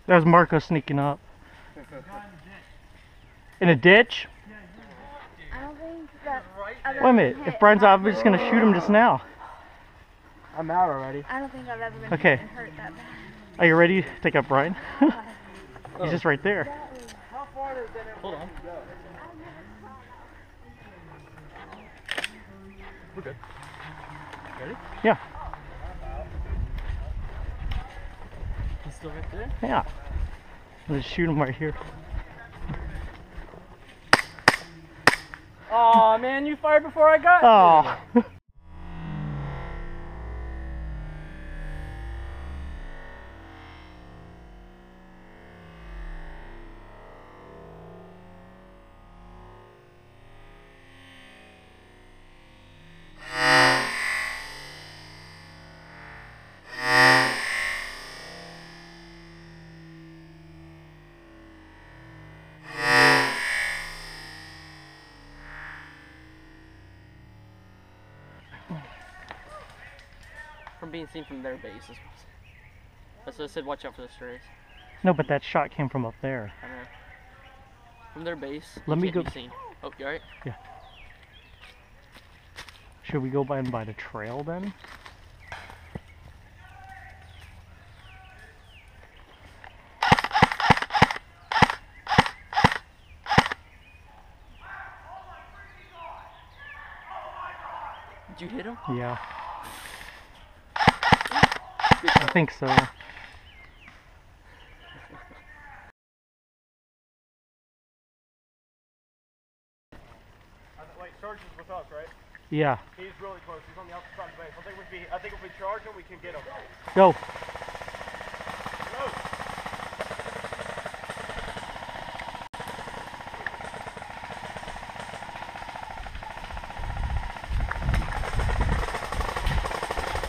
That was Marco sneaking up. In a ditch? I don't think that. Wait a minute. If Brian's out, we're just gonna shoot him just now. I'm out already. I don't think I've ever been Okay. hurt that bad. Are you ready to take up Brian? He's just right there. How far does that Hold on. go? We're good. Ready? Yeah. He's still right there? Yeah. I'll just shoot him right here. Aw, man, you fired before I got Oh. From being seen from their base. That's what I said, watch out for the strays. No, but that shot came from up there. I know. From their base, Let me can't go. be seen. Oh, you alright? Yeah. Should we go by the trail then? Did you hit him? Yeah. I think so. Wait, Sergeant's with us, right? Yeah. He's really close. He's on the outside of the base. I think if we charge him, we can get him. Go. Go.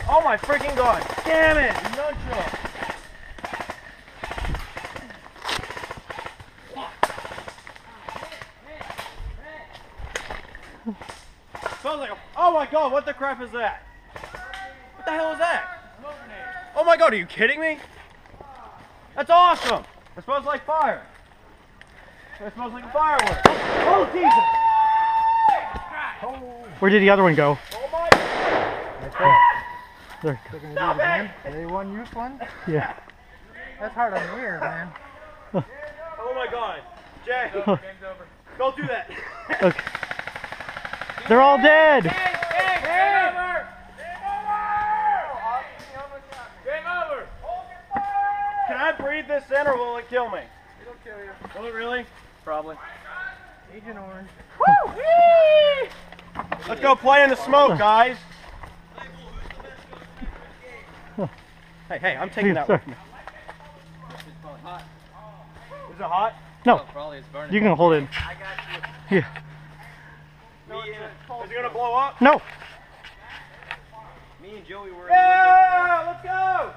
Oh my freaking god! Damn it! Nunchuck! Sounds like a. Oh my god! What the crap is that? What the hell is that? Oh my god! Are you kidding me? That's awesome! It smells like fire. It smells like a firework. Oh Jesus! Oh. Where did the other one go? Oh my! There. Stop it! Are they one use one? Yeah. That's hard on the ears, man. Oh my god. Jay, game's over. Don't do that. Okay. They're all dead. Game over! Game over! Can I breathe this in or will it kill me? It'll kill you. Will it really? Probably. Agent Orange. Woo! Whee! Let's go play in the smoke, guys. Hey, I'm taking that with me. Is it hot? No. Probably it's burning. You can hold it. I got you. Yeah. Is it gonna blow up? No. Me and Joey were. Yeah, let's go!